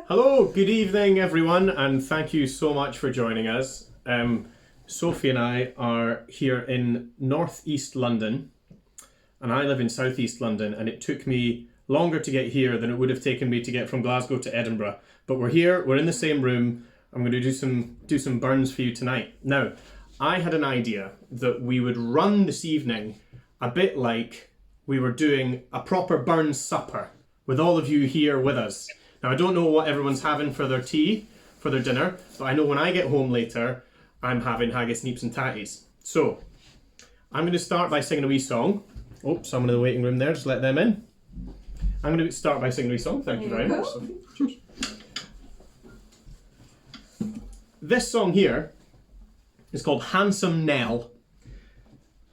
Hello, good evening everyone, and thank you so much for joining us. Sophie and I are here in northeast London, and I live in southeast London, and it took me longer to get here than it would have taken me to get from Glasgow to Edinburgh. But we're here, we're in the same room. I'm going to do some burns for you tonight. Now, I had an idea that we would run this evening a bit like we were doing a proper burns supper with all of you here with us. Now, I don't know what everyone's having for their tea, for their dinner, but I know when I get home later, I'm having haggis, neeps and tatties. So, I'm going to start by singing a wee song. Oh, someone in the waiting room there, just let them in. I'm going to start by singing a wee song. Thank you very much, Sophie. Cheers. This song here is called Handsome Nell,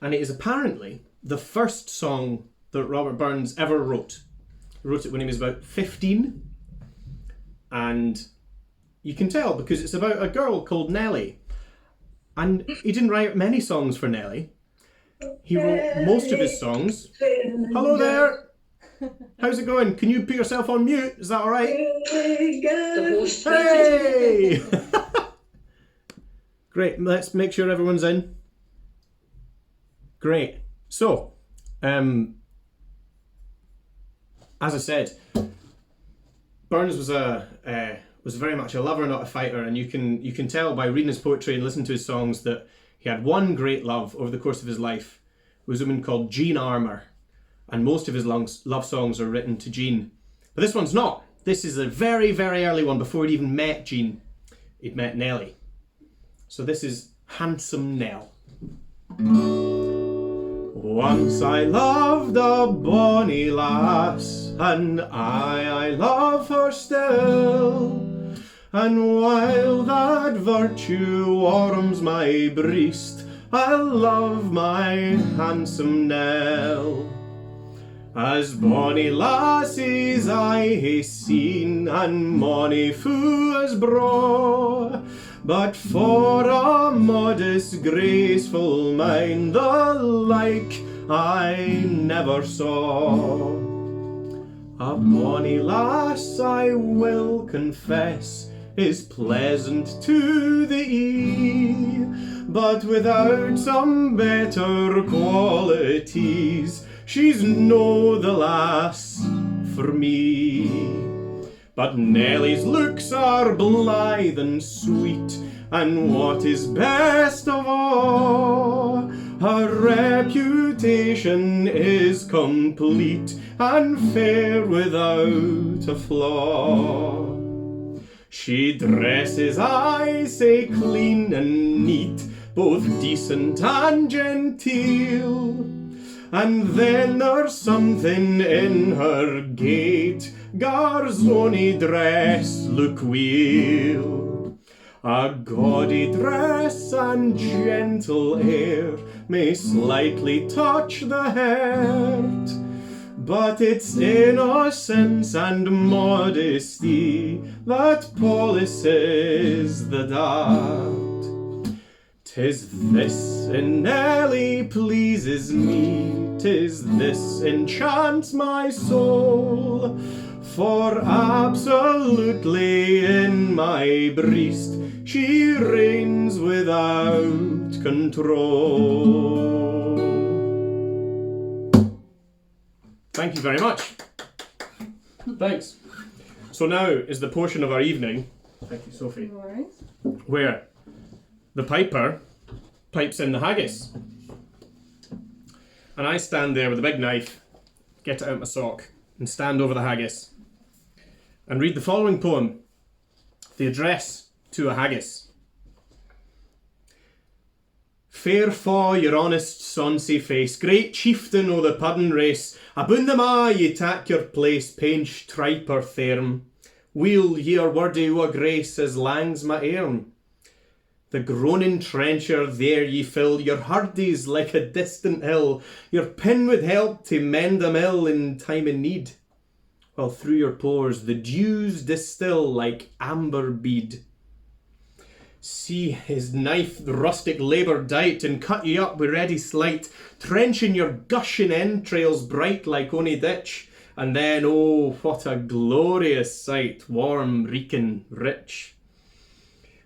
and it is apparently the first song that Robert Burns ever wrote. He wrote it when he was about 15, and you can tell because it's about a girl called Nellie. And he didn't write many songs for Nellie. He wrote most of his songs. Hello there! How's it going? Can you put yourself on mute? Is that alright? Hey! Great, let's make sure everyone's in. Great. So, as I said, Burns was very much a lover, not a fighter, and you can tell by reading his poetry and listening to his songs that he had one great love over the course of his life. It was a woman called Jean Armour, and most of his love songs are written to Jean. But this one's not. This is a very, very early one before he'd even met Jean. He'd met Nellie. So this is Handsome Nell. Once I loved a bonny lass, and I love her still. And while that virtue warms my breast, I love my handsome Nell. As bonny lassies I hae seen, and mony fu as braw, but for a modest, graceful mind, the like I never saw. A bonny lass, I will confess, is pleasant to the e'e, but without some better qualities, she's no the lass for me. But Nellie's looks are blithe and sweet, and what is best of all, her reputation is complete and fair without a flaw. She dresses, I say, clean and neat, both decent and genteel. And then there's something in her gait gars ony dress look weel. A gaudy dress and gentle air may slightly touch the heart, but it's innocence and modesty that polices the dart. 'Tis this in Nellie pleases me, 'tis this enchants my soul, for absolutely in my breast she reigns without control. Thank you very much. Thanks. So now is the portion of our evening, thank you Sophie, where the piper pipes in the haggis. And I stand there with a big knife, get it out my sock, and stand over the haggis and read the following poem, the address to a haggis. Fair fa your honest sonsy face, great chieftain o' the puddin' race, aboon them a' ye tak your place, painch, tripe or thairm, weel ye are wordy o' a grace as lang's my airm. The groaning trencher there ye fill, your hardies like a distant hill, your pen would help to mend a mill in time of need, while through your pores the dews distill like amber bead. See his knife the rustic labour dight, and cut ye up with ready sleight, trenching your gushing entrails bright like ony ditch, And then, oh, what a glorious sight, warm, reeking, rich.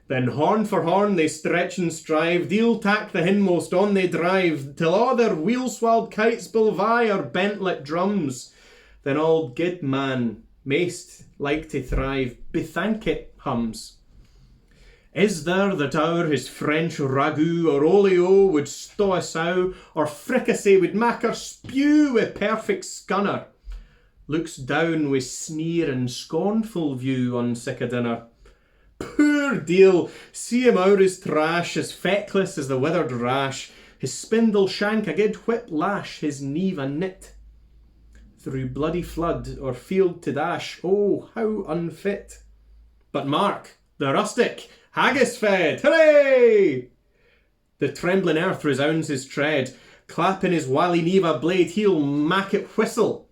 Then horn for horn they stretch and strive, deal tack the hindmost on they drive, till all their wheel-swelled kites bilvie are bent like drums. Then auld Guidman, maist like to thrive, bethank it hums. Is there that our his French ragout or olio would stow a sow, or fricassee would mak her spew wi' perfect scunner? Looks down wi' sneer and scornful view on sic a dinner. Poor deal, see him out his trash, as feckless as the withered rash, his spindle shank a good whip lash, his nieve a knit. Through bloody flood or field to dash, oh, how unfit. But mark, the rustic, haggis fed, hooray! The trembling earth resounds his tread, clapping his wally nieve a blade, he'll mak it whistle,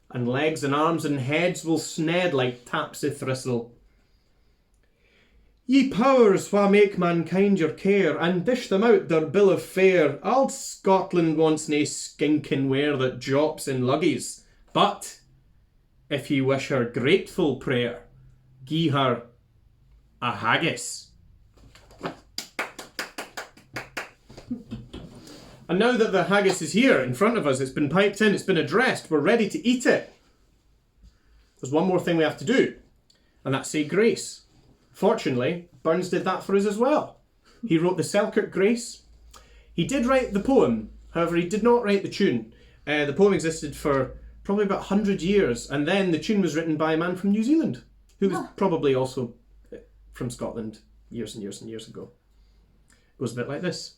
and legs and arms and heads will sned like taps o' thistle. Ye powers wha make mankind your care, and dish them out their bill of fare. Auld Scotland wants nae skinking ware that jops in luggies. But, if ye wish her grateful prayer, gie her a haggis. And now that the haggis is here in front of us, it's been piped in, it's been addressed, we're ready to eat it. There's one more thing we have to do, and that's say grace. Fortunately, Burns did that for us as well. He wrote the Selkirk Grace. He did write the poem, however he did not write the tune. The poem existed for probably about 100 years, and then the tune was written by a man from New Zealand, who was probably also from Scotland years and years and years ago. It goes a bit like this.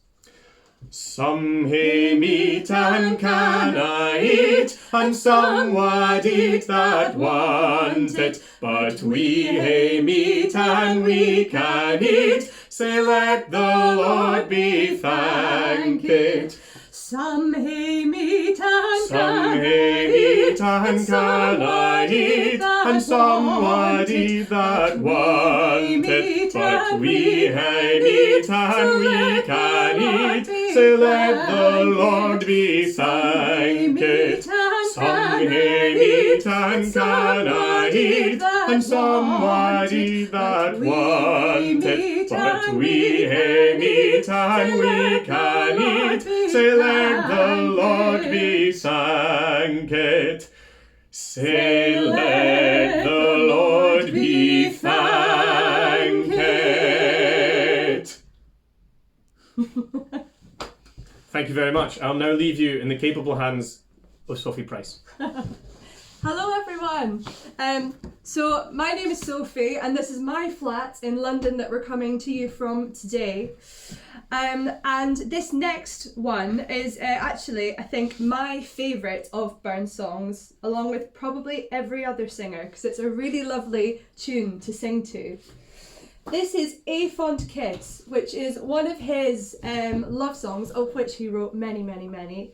Some hae meat and canna eat, and some wad eat that want it. But we hae meat and we can eat, say let the Lord be thanked. Some hae meat and canna eat, and canna eat, and some wad eat that want it. But we hae meat and we can eat, say let the Lord be thanked. Some hae meat and canna eat, and some wad eat that want it. But we hae meat and we can eat, say let the Lord be thanked. Say let the Lord be thanked. Thank you very much. I'll now leave you in the capable hands of Sophie Price. Hello everyone. So my name is Sophie and this is my flat in London that we're coming to you from today. And this next one is actually, I think, my favourite of Burns songs, along with probably every other singer, because it's a really lovely tune to sing to. This is A Fond Kiss, which is one of his love songs, of which he wrote many, many, many,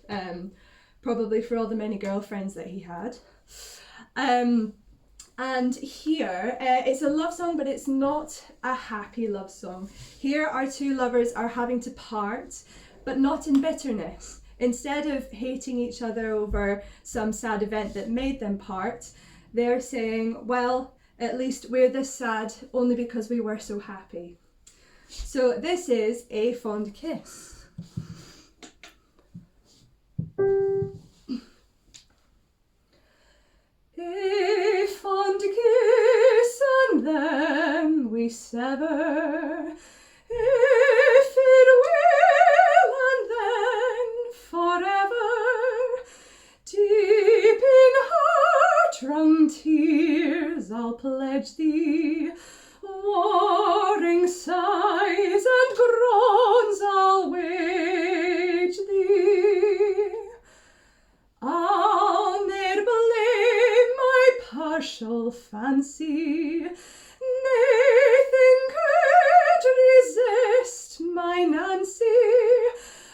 probably for all the many girlfriends that he had. And here, it's a love song, but it's not a happy love song. Here, our two lovers are having to part, but not in bitterness. Instead of hating each other over some sad event that made them part, they're saying, well, at least we're this sad only because we were so happy. So this is A Fond Kiss. A fond kiss and then we sever, if it will, and then forever. Deep in heart-wrung tears I'll pledge thee, warring sighs and groans I'll wage thee. I'll ne'er blame my partial fancy, nothing could resist my Nancy,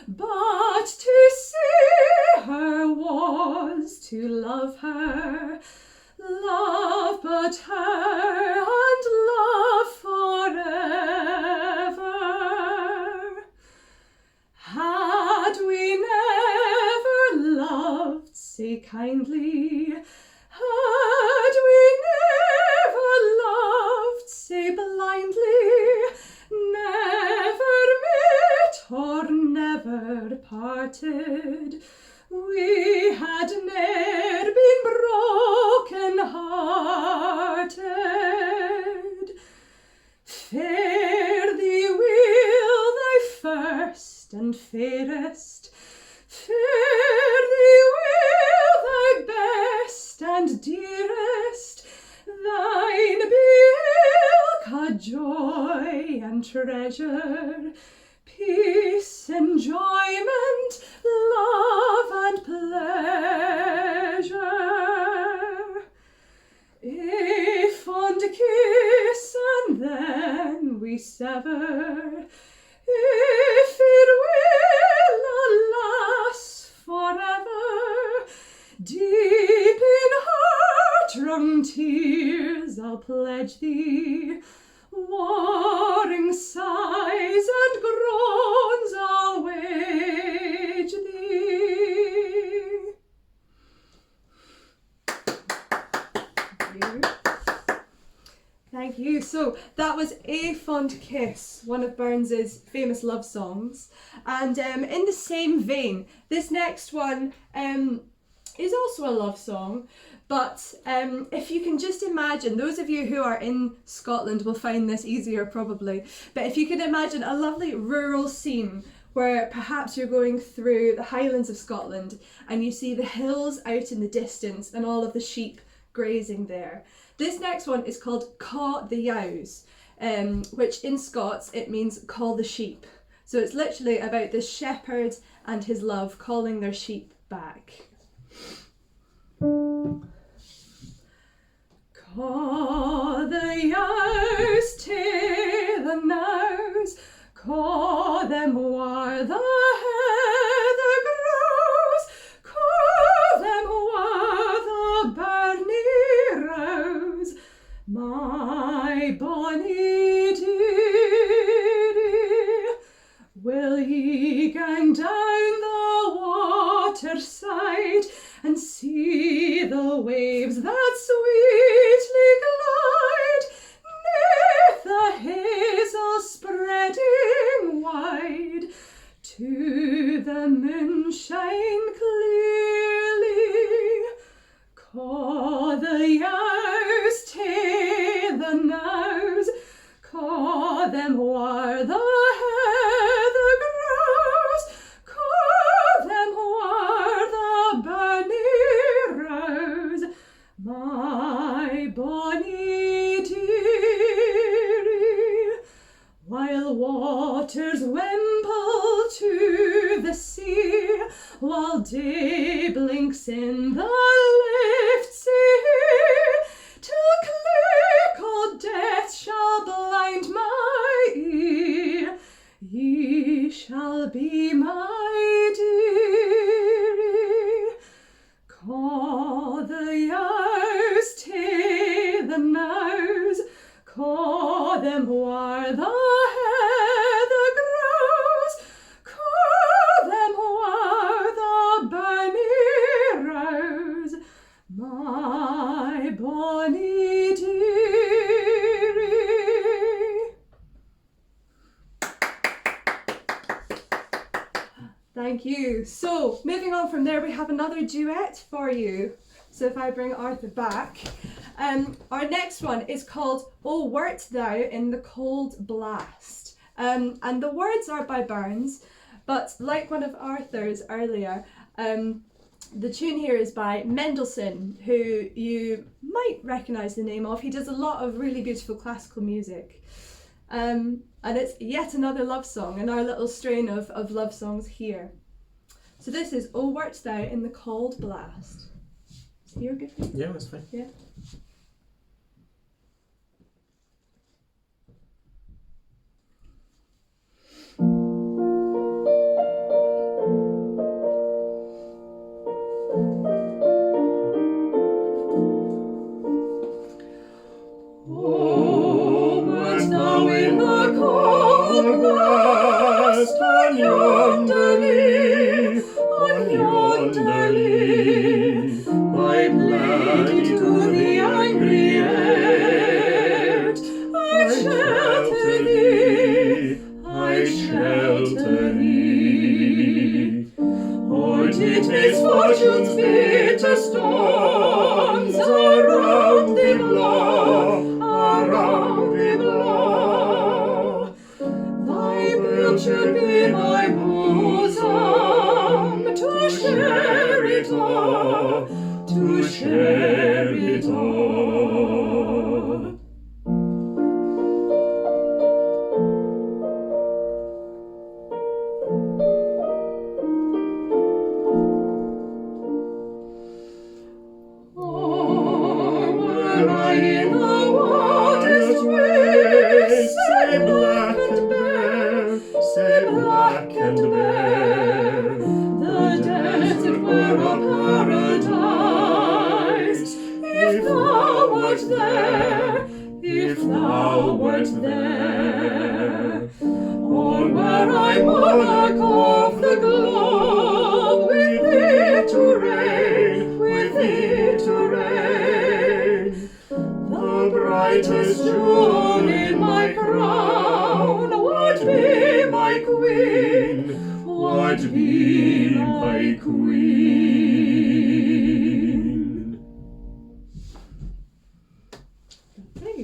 but to see her was to love her, love but her and love forever. Had we never loved, say kindly, parted, we had ne'er been broken hearted. Fare thee will thy first and fairest, fare thee will thy best and dearest, thine be ilka joy and treasure, peace, enjoyment, love and pleasure. A fond kiss and then we sever, if it will alas forever. Deep in heart-wrung tears I'll pledge thee, warring sighs and groans I'll wage thee. Thank you. So that was A Fond Kiss, one of Burns's famous love songs. And in the same vein, this next one is also a love song. But if you can just imagine, those of you who are in Scotland will find this easier probably, but if you can imagine a lovely rural scene where perhaps you're going through the Highlands of Scotland and you see the hills out in the distance and all of the sheep grazing there. This next one is called Caw the Yows, which in Scots it means call the sheep. So it's literally about this shepherd and his love calling their sheep back. Caw the yows tae the knowes, caw them whar the heather grows, caw them whar the burnie rose, my bonny dearie. Will ye gang down the water side and see the waves that sweetly glide 'neath the hazel spreading wide, to the moonshine clearly? Caw the yows tae the knowes, caw them whar the heather grows, caw them whar the burnie rose, my bonny dearie. While waters wimple to the sea, while day blinks in the lift sea, till click o' death shall blind my ear, ye shall be my dearie. Caw the yows tae the knowes, caw them whar the heather grows, caw them whar the burnie rose, my bonny dearie. Thank you. So moving on from there, we have another duet for you. So if I bring Arthur back, our next one is called O Wert Thou in the Cold Blast. And the words are by Burns, but like one of Arthur's earlier, the tune here is by Mendelssohn, who you might recognise the name of. He does a lot of really beautiful classical music. And it's yet another love song in our little strain of love songs here. So this is O Wert Thou in the Cold Blast. Is here good for you? Yeah, that's fine. Yeah. Oh, wert thou in the cold blast on yonder lea, my blade to the angry air, I'd shelter thee, I'd shelter thee. share it all.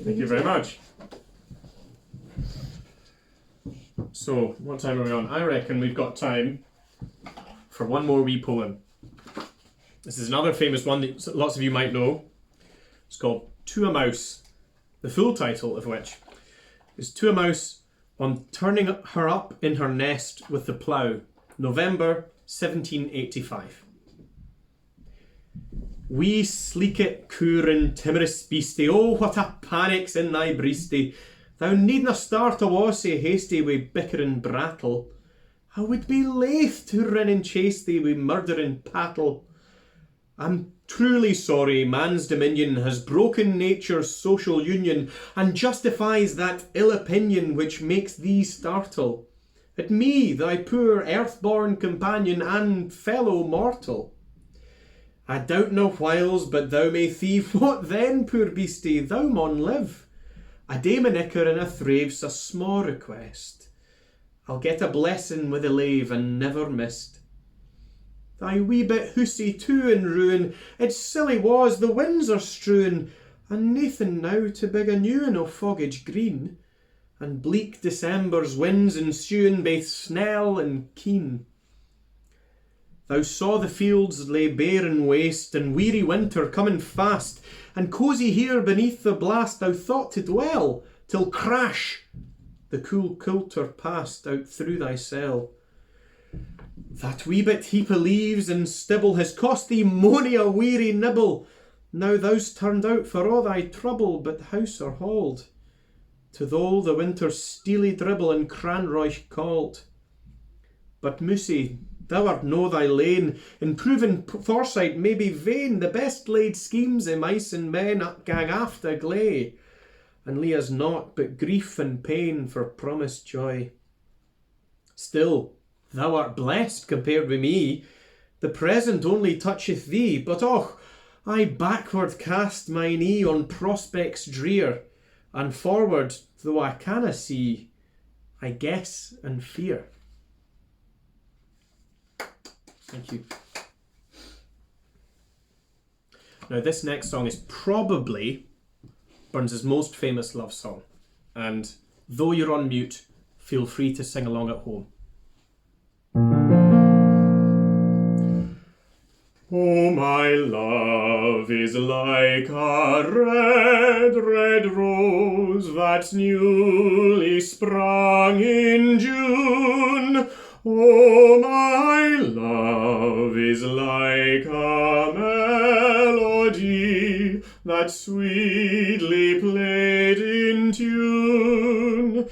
Thank you very much. So, what time are we on? I reckon we've got time for one more wee poem. This is another famous one that lots of you might know. It's called To a Mouse, the full title of which is To a Mouse on Turning Her Up in Her Nest with the Plough, November 1785. Wee sleeket coorin timorous beastie, oh what a panic's in thy breastie. Thou needna start awa sae hasty wi' bickering brattle. I would be laith to rin and chase thee wi' murdering pattle. I'm truly sorry man's dominion has broken nature's social union and justifies that ill opinion which makes thee startle at me, thy poor earth-born companion and fellow mortal. I doubt no whiles but thou may thieve. What then, poor beastie, thou maun live. A day my knicker and a thrave's a small request. I'll get a blessing with a lave and never missed. Thy wee bit hussy too in ruin, it's silly was, the winds are strewn, and nathan now to big a new un o' foggage green, and bleak December's winds ensuing baith snell and keen. Thou saw the fields lay bare and waste, and weary winter coming fast, and cosy here beneath the blast thou thought to dwell, till crash, the cool coulter passed out through thy cell. That wee bit heap o' leaves and stibble has cost thee mony a weary nibble. Now thou's turned out for all thy trouble, but house or hold, to thole the winter's steely dribble and cranroich called. But Moussie, thou art no thy lane, in proven foresight may be vain, the best laid schemes o' mice and men gang after gley, and lea us naught but grief and pain for promised joy. Still, thou art blessed compared with me, the present only toucheth thee, but och, I backward cast mine ee on prospects drear, and forward, though I canna see, I guess and fear. Thank you. Now this next song is probably Burns's most famous love song, and though you're on mute, feel free to sing along at home. Oh, my love is like a red, red rose that's newly sprung in June. Oh, my love is like a melody that's sweetly played in tune.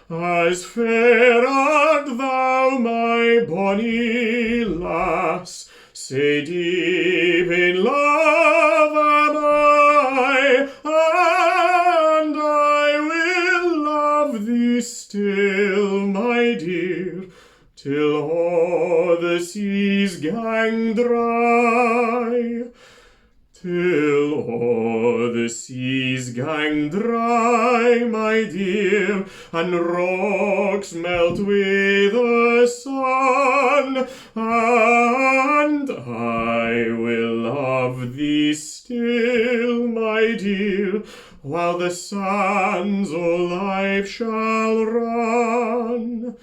As fair art thou, my bonny lass, sae deep in love am I, and I will love thee still, my dear, till all the seas gang dry. Till all the seas gang dry, my dear, and rocks melt with the sun, and I will love thee still, my dear, while the sands o' life shall run.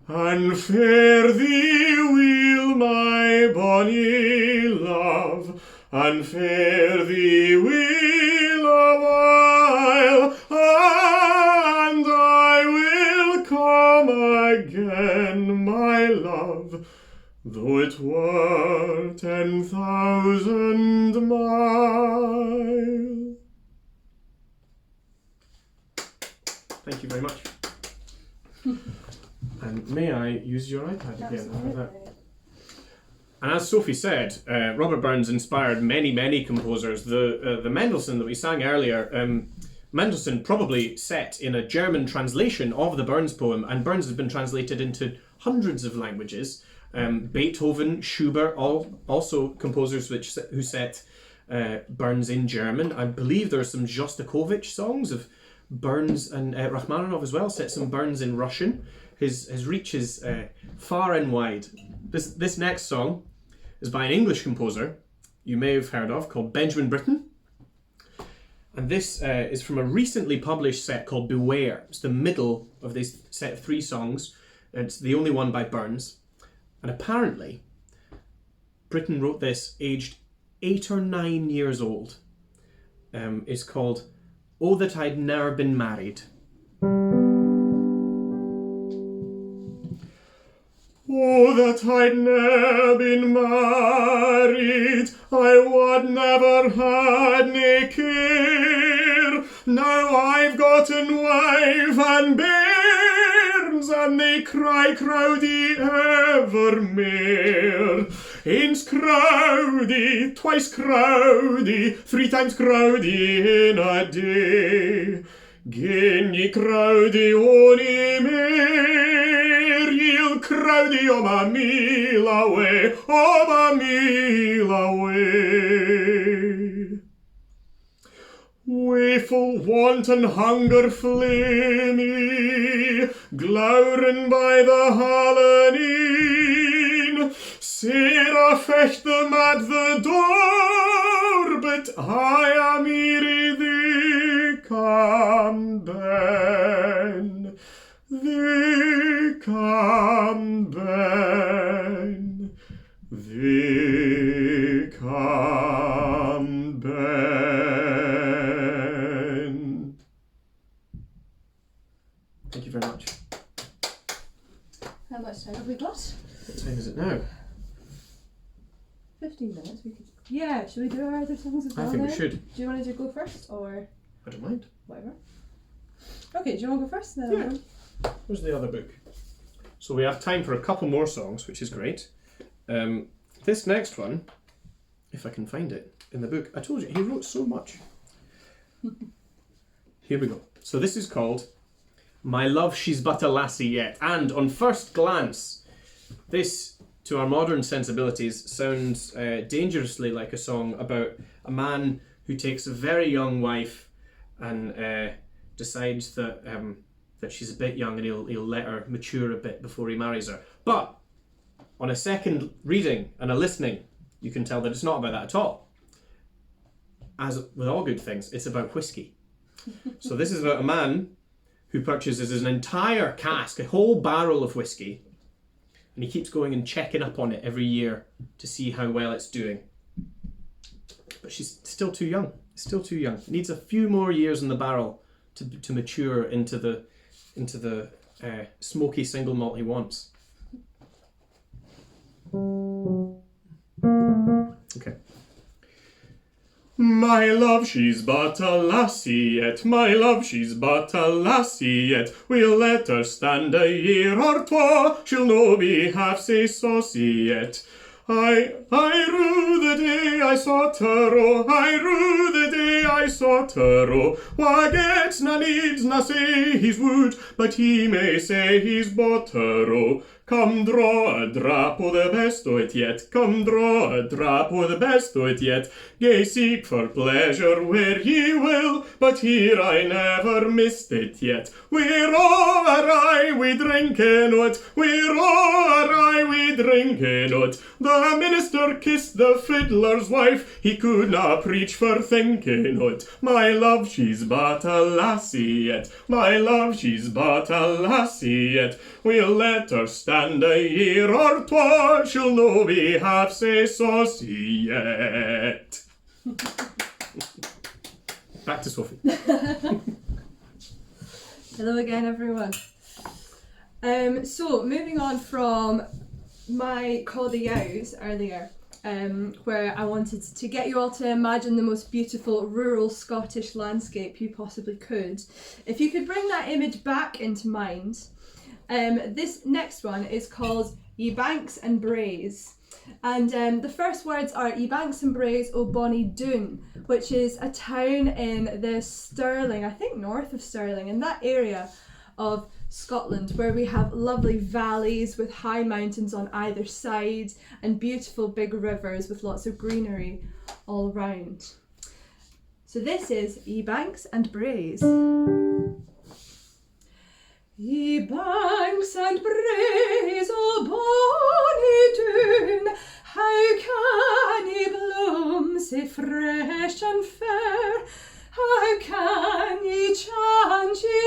And fare thee weel, my bonny love, and fare thee weel a while, and I will come again, my love, though it were 10,000 miles. Thank you very much. And may I use your iPad again? And as Sophie said, Robert Burns inspired many composers. The Mendelssohn that we sang earlier, Mendelssohn probably set in a German translation of the Burns poem, and Burns has been translated into hundreds of languages. Beethoven, Schubert, also composers who set Burns in German. I believe there are some Shostakovich songs of Burns, and Rachmaninoff as well set some Burns in Russian. His reach is far and wide. This next song is by an English composer you may have heard of called Benjamin Britten. And this is from a recently published set called Beware. It's the middle of this set of 3 songs. It's the only one by Burns. And apparently, Britten wrote this aged 8 or 9 years old. It's called Oh That I'd Ne'er Been Married. Oh, that I'd ne'er been married, I would never had nae care. Now I've gotten wife and bairns, and they cry crowdy evermore. Aince crowdy, twice crowdy, 3 times crowdy in a day. Gin ye crowdy ony mair, ye'll crowdy a mile away, a mile away. Waeful want and hunger flamy, glowering by the Hallanine. Sarah fetched them at the door, but I am eerie they come ben. They come ben. They come ben. Thank you very much. How much time have we got? What time is it now? 15 minutes. We could. Yeah, should we do our other songs as well? I think we then? should. Do you want to go first or I don't mind. whatever? Okay, do you want to go first? Then Yeah. Where's the other book? So we have time for a couple more songs, which is great. This next one, if I can find it in the book, I told you, he wrote so much. Here we go. So this is called My Love She's But a Lassie Yet. And on first glance, this, to our modern sensibilities, sounds dangerously like a song about a man who takes a very young wife and decides that that she's a bit young and he'll let her mature a bit before he marries her. But on a second reading and a listening, you can tell that it's not about that at all. As with all good things, it's about whiskey. So this is about a man who purchases an entire cask, a whole barrel of whiskey, and he keeps going and checking up on it every year to see how well it's doing. But she's still too young. Still too young. It needs a few more years in the barrel to mature into the smoky single malt he wants. Okay. My love, she's but a lassie yet. My love, she's but a lassie yet. We'll let her stand a year or twa. She'll no be half sae saucy yet. I rue the day I saw her, oh, I rue the day I saw her, oh. Wha gets na needs na say he's wooed, but he may say he's bought her, oh. Come draw a drap o' the best o' it yet, come draw a drap o' the best o' it yet. Gae seek for pleasure where ye will, but here I never missed it yet. We're all awry we drinking o't, we're all awry we drinking o't. The minister kissed the fiddler's wife, he could not preach for thinking o't. My love, she's but a lassie yet, my love, she's but a lassie yet. We'll let her stand stand a year or twa, she'll no be half sae saucy yet. Back to Sophie. Hello again, everyone. So moving on from my call the yows earlier, where I wanted to get you all to imagine the most beautiful rural Scottish landscape you possibly could. If you could bring that image back into mind, this next one is called Ye Banks and Braes. And the first words are Ye Banks and Braes o Bonnie Doon, which is a town in the Stirling, I think north of Stirling, in that area of Scotland, where we have lovely valleys with high mountains on either side and beautiful big rivers with lots of greenery all around. So this is Ye Banks and Braes. Ye banks and braes o bonny Doon, how can ye bloom sae fresh and fair? How can ye chant, ye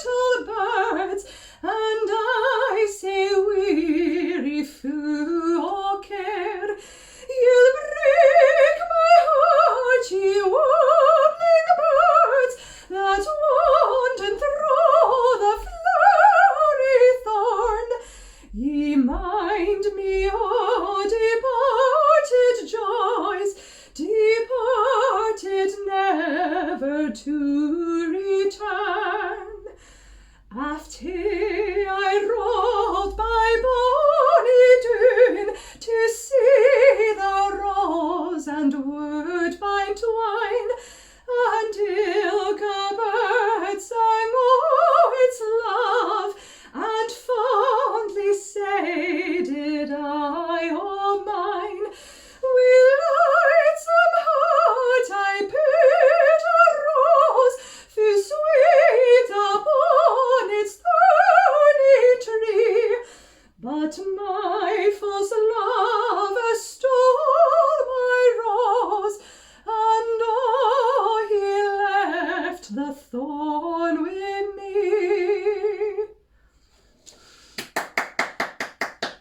little birds, and I say weary fu' o' care? Ye'll break my heart, ye warbling birds, that wanton through the flowery thorn. Ye mind me, o departed joys, departed never to return. After I rode by bonny Doon to see the rose and woodbine twine, and ilka bird sang o' its love, and fondly say did I o' mine. With lightsome heart I picked a rose, fu' sweet upon its thorny tree, but my false lover stole my rose, and oh, he left the thorn with me.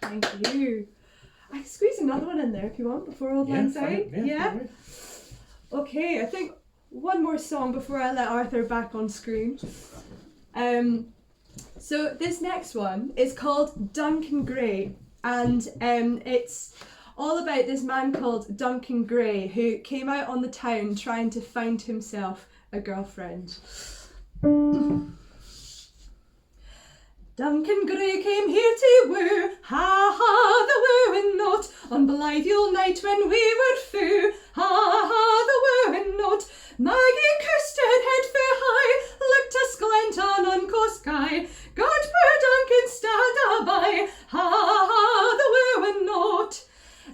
Thank you. I can squeeze another one in there if you want before Old Lang Syne. Yeah? Okay, I think one more song before I let Arthur back on screen. So this next one is called Duncan Gray, and it's all about this man called Duncan Gray who came out on the town trying to find himself a girlfriend. Duncan Gray came here to woo, ha ha, the wooing note, on blithe Yule night when we were fou, ha ha, the wooing note. Maggie coosted head fair high, looked asclant on unco sky, God poor Duncan stand by, ha ha, the wooing note.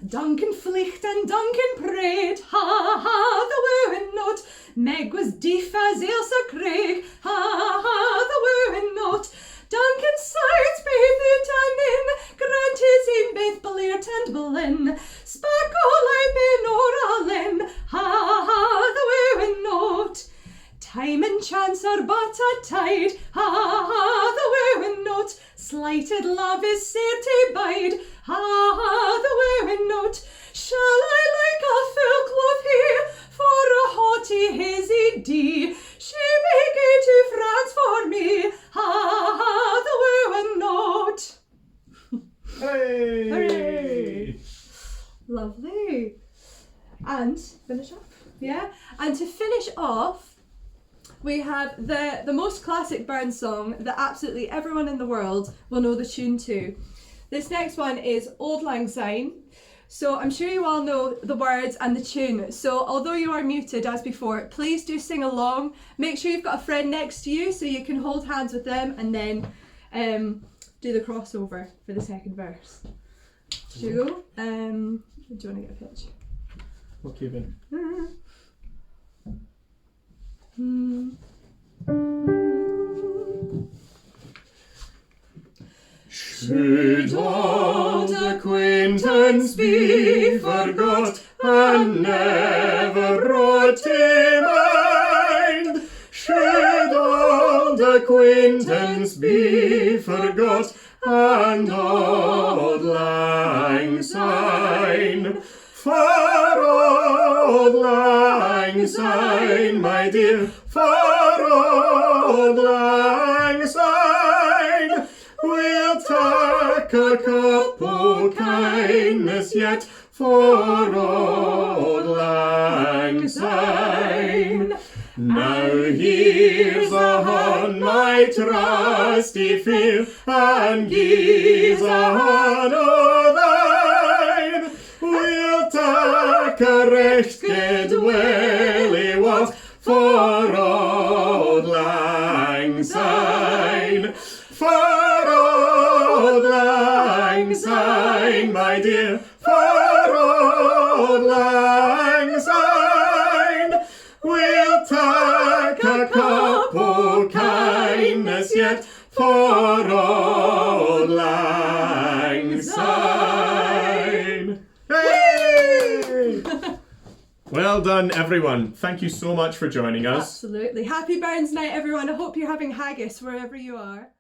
Duncan flicht and Duncan prayed, ha ha, the wooing note. Meg was deaf as Ailsa Craig, ha ha, the wooing note. Duncan sides baith out and in, grant his in baith Blair and Blin, spak all I be nor Lynn, ha ha, the wooing note. Time and chance are but a tide, ha ha, the wooing note. Slighted love is sair to bide, ha ha, the wooing note. Shall I like a full cloth here for a haughty hazy dee? She may go to France for me, ha ha, the wooing note. Hey! Hooray! Lovely. And finish off, yeah? And to finish off, we have the most classic Burns song that absolutely everyone in the world will know the tune to. This next one is Old Lang Syne. So I'm sure you all know the words and the tune. So although you are muted as before, please do sing along. Make sure you've got a friend next to you so you can hold hands with them and then do the crossover for the second verse. Here you go. Do you want to get a pitch? Okay, Ben. Should old acquaintance be forgot and never brought to mind? Should old acquaintance be forgot and Auld Lang Syne. For Auld Lang Syne, my dear, for Auld Lang Syne, we'll take a cup o' kindness yet, for Auld Lang Syne. Now here's on my trusty feel, and gee's on o' thine. We'll take a recht good welly wat, for Auld Lang Syne. For Auld Lang Syne, my dear, for Auld Lang Syne, we'll take a cup o' kindness yet, for Auld Lang Syne. Hey! Well done, everyone. Thank you so much for joining us. Absolutely. Happy Burns Night, everyone. I hope you're having haggis wherever you are.